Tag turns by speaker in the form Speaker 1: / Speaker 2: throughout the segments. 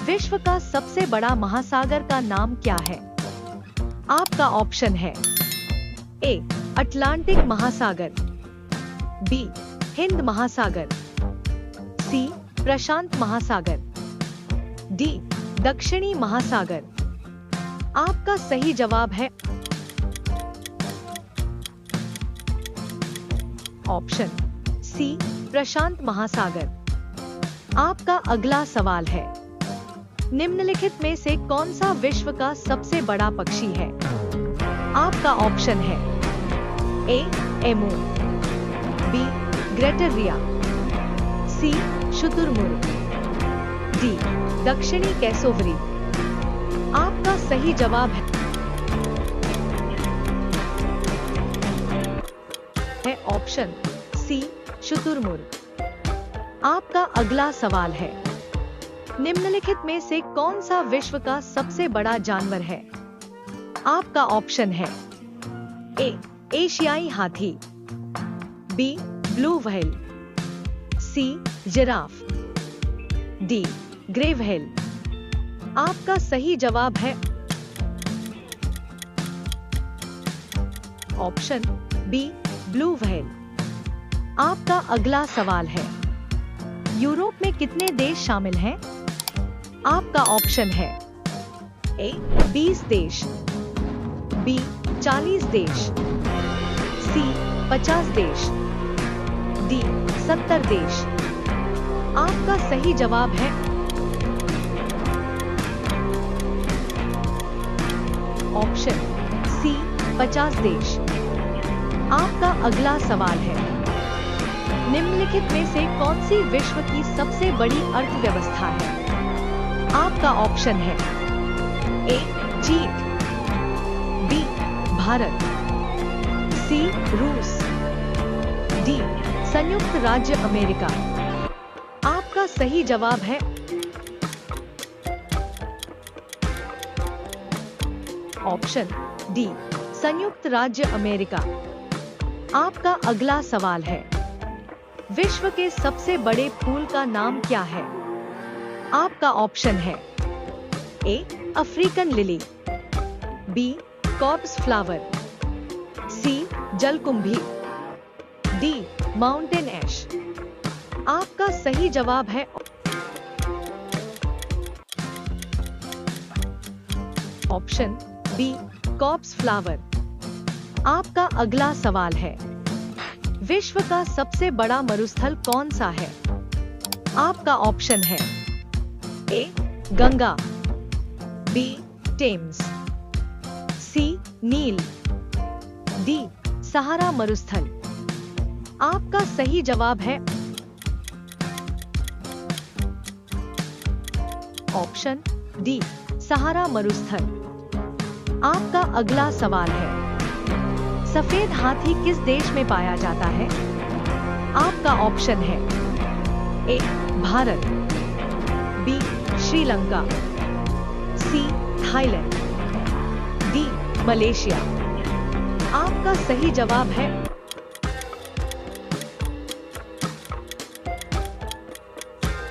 Speaker 1: विश्व का सबसे बड़ा महासागर का नाम क्या है? आपका ऑप्शन है ए अटलांटिक महासागर, बी हिंद महासागर, सी प्रशांत महासागर, डी दक्षिणी महासागर। आपका सही जवाब है ऑप्शन सी प्रशांत महासागर। आपका अगला सवाल है, निम्नलिखित में से कौन सा विश्व का सबसे बड़ा पक्षी है? आपका ऑप्शन है ए एमू, बी ग्रेटर रिया, सी शुतुरमुर्ग, डी दक्षिणी कैसोवरी। आपका सही जवाब है ऑप्शन सी शुतुरमुर्ग। आपका अगला सवाल है, निम्नलिखित में से कौन सा विश्व का सबसे बड़ा जानवर है? आपका ऑप्शन है ए एशियाई हाथी, B blue whale, C giraffe, D grey whale. आपका सही जवाब है ऑप्शन बी ब्लू व्हेल। आपका अगला सवाल है, यूरोप में कितने देश शामिल हैं? आपका ऑप्शन है ए 20 देश, बी 40 देश, सी 50 देश, डी 70 देश। आपका सही जवाब है ऑप्शन सी 50 देश। आपका अगला सवाल है, निम्नलिखित में से कौन सी विश्व की सबसे बड़ी अर्थव्यवस्था है? आपका ऑप्शन है ए चीन, बी भारत, सी रूस, डी संयुक्त राज्य अमेरिका। आपका सही जवाब है ऑप्शन डी संयुक्त राज्य अमेरिका। आपका अगला सवाल है, विश्व के सबसे बड़े फूल का नाम क्या है? आपका ऑप्शन है A African lily, B corpse flower, C जलकुंभी, डी माउंटेन ऐश। आपका सही जवाब है ऑप्शन बी कॉर्प्स फ्लावर। आपका अगला सवाल है, विश्व का सबसे बड़ा मरुस्थल कौन सा है? आपका ऑप्शन है ए गंगा, बी टेम्स, सी नील, डी सहारा मरुस्थल। आपका सही जवाब है ऑप्शन डी सहारा मरुस्थल। आपका अगला सवाल है, सफेद हाथी किस देश में पाया जाता है? आपका ऑप्शन है A Bharat, B Sri Lanka, C Thailand, D Malaysia. आपका सही जवाब है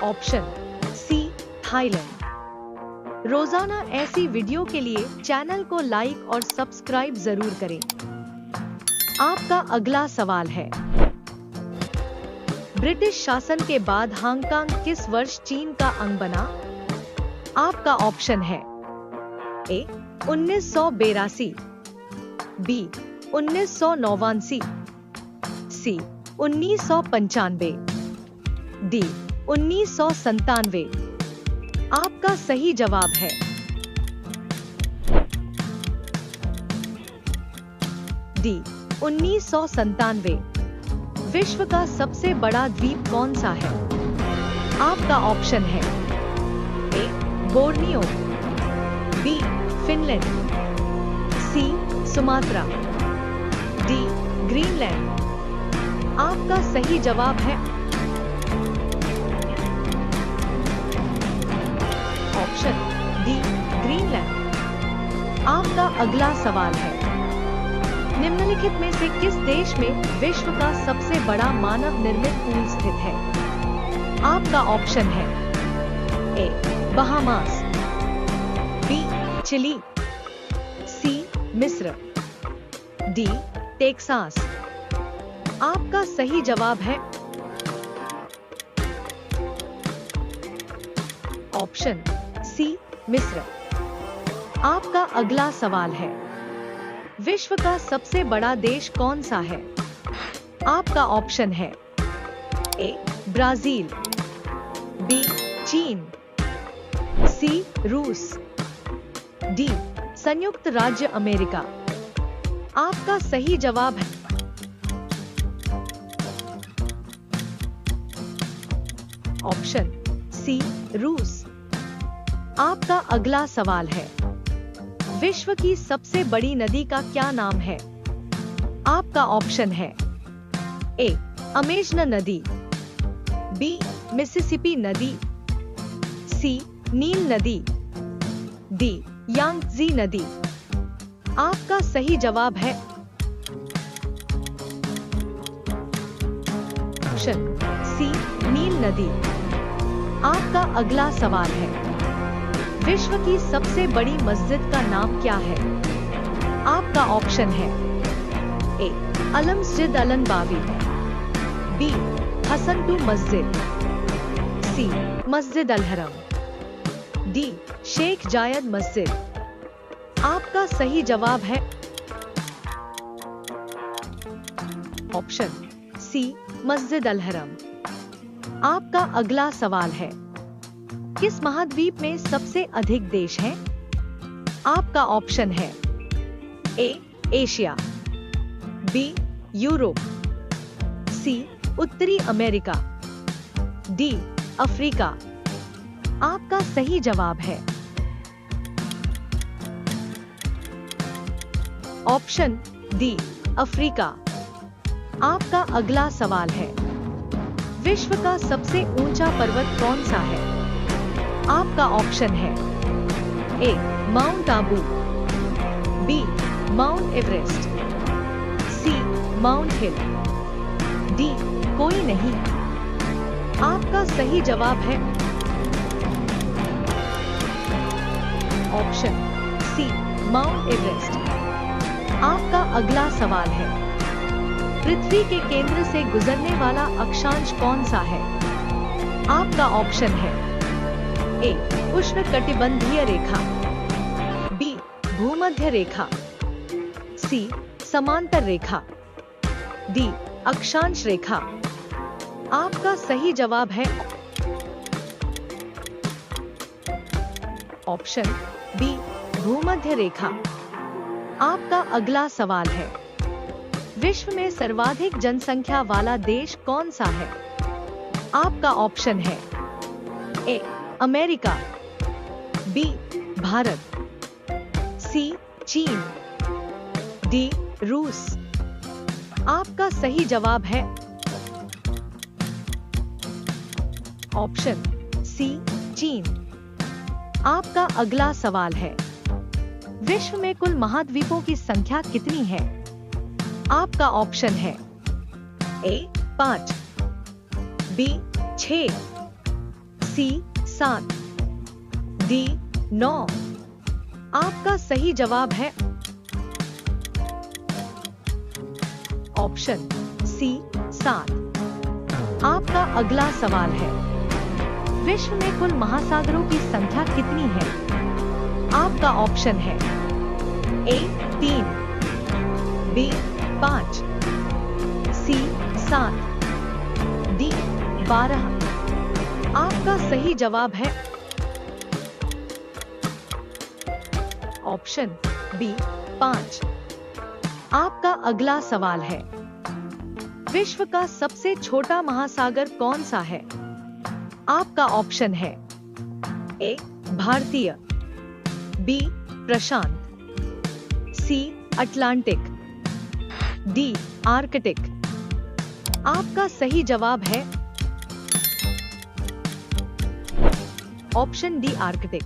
Speaker 1: ऑप्शन सी थाईलैंड। रोजाना ऐसी वीडियो के लिए चैनल को लाइक और सब्सक्राइब जरूर करें। आपका अगला सवाल है, ब्रिटिश शासन के बाद हांगकांग किस वर्ष चीन का अंग बना? आपका ऑप्शन है ए 1982, बी 1989, सी 1995, डी 1997। आपका सही जवाब है डी 1997। विश्व का सबसे बड़ा द्वीप कौन सा है? आपका ऑप्शन है ए बोर्नियो, बी फिनलैंड, सी सुमात्रा, डी ग्रीनलैंड। आपका सही जवाब है ऑप्शन डी ग्रीनलैंड। आपका अगला सवाल है, निम्नलिखित में से किस देश में विश्व का सबसे बड़ा मानव निर्मित पूल स्थित है? आपका ऑप्शन है ए बहामास, बी चिली, सी मिस्र, डी टेक्सास। आपका सही जवाब है ऑप्शन सी मिस्र। आपका अगला सवाल है, विश्व का सबसे बड़ा देश कौन सा है? आपका ऑप्शन है ए ब्राजील, बी चीन, सी रूस, डी संयुक्त राज्य अमेरिका। आपका सही जवाब है ऑप्शन सी रूस। आपका अगला सवाल है, विश्व की सबसे बड़ी नदी का क्या नाम है? आपका ऑप्शन है ए अमेजन नदी, बी मिसिसिपी नदी, सी नील नदी, डी यांगत्जी नदी। आपका सही जवाब है ऑप्शन सी नील नदी। आपका अगला सवाल है, विश्व की सबसे बड़ी मस्जिद का नाम क्या है? आपका ऑप्शन है ए अल मस्जिद अल नबवी, बी हसन 2 मस्जिद, सी मस्जिद अल हरम, डी शेख जायद मस्जिद। आपका सही जवाब है ऑप्शन सी मस्जिद अल हरम। आपका अगला सवाल है, किस महाद्वीप में सबसे अधिक देश हैं? आपका ऑप्शन है ए एशिया, बी यूरोप, सी उत्तरी अमेरिका, डी अफ्रीका। आपका सही जवाब है ऑप्शन डी अफ्रीका। आपका अगला सवाल है, विश्व का सबसे ऊंचा पर्वत कौन सा है? आपका ऑप्शन है A Mount Abu, B Mount Everest, C mount hill, D कोई नहीं। आपका सही जवाब है ऑप्शन सी माउंट एवरेस्ट। आपका अगला सवाल है, पृथ्वी के केंद्र से गुजरने वाला अक्षांश कौन सा है? आपका ऑप्शन है ए उष्णकटिबंधीय रेखा, बी भूमध्य रेखा, सी समांतर रेखा, डी अक्षांश रेखा। आपका सही जवाब है ऑप्शन बी भूमध्य रेखा। आपका अगला सवाल है, विश्व में सर्वाधिक जनसंख्या वाला देश कौन सा है? आपका ऑप्शन है ए अमेरिका, बी भारत, सी चीन, डी रूस। आपका सही जवाब है ऑप्शन सी चीन। आपका अगला सवाल है, विश्व में कुल महाद्वीपों की संख्या कितनी है? आपका ऑप्शन है ए 5, बी 6, सी 7, डी 9। आपका सही जवाब है ऑप्शन सी 7। आपका अगला सवाल है, विश्व में कुल महासागरों की संख्या कितनी है? आपका ऑप्शन है ए 3, बी 5, सी 7, डी 12। आपका सही जवाब है ऑप्शन बी 5। आपका अगला सवाल है, विश्व का सबसे छोटा महासागर कौन सा है? आपका ऑप्शन है ए भारतीय, बी प्रशांत, सी अटलांटिक, डी आर्कटिक। आपका सही जवाब है ऑप्शन डी आर्कटिक।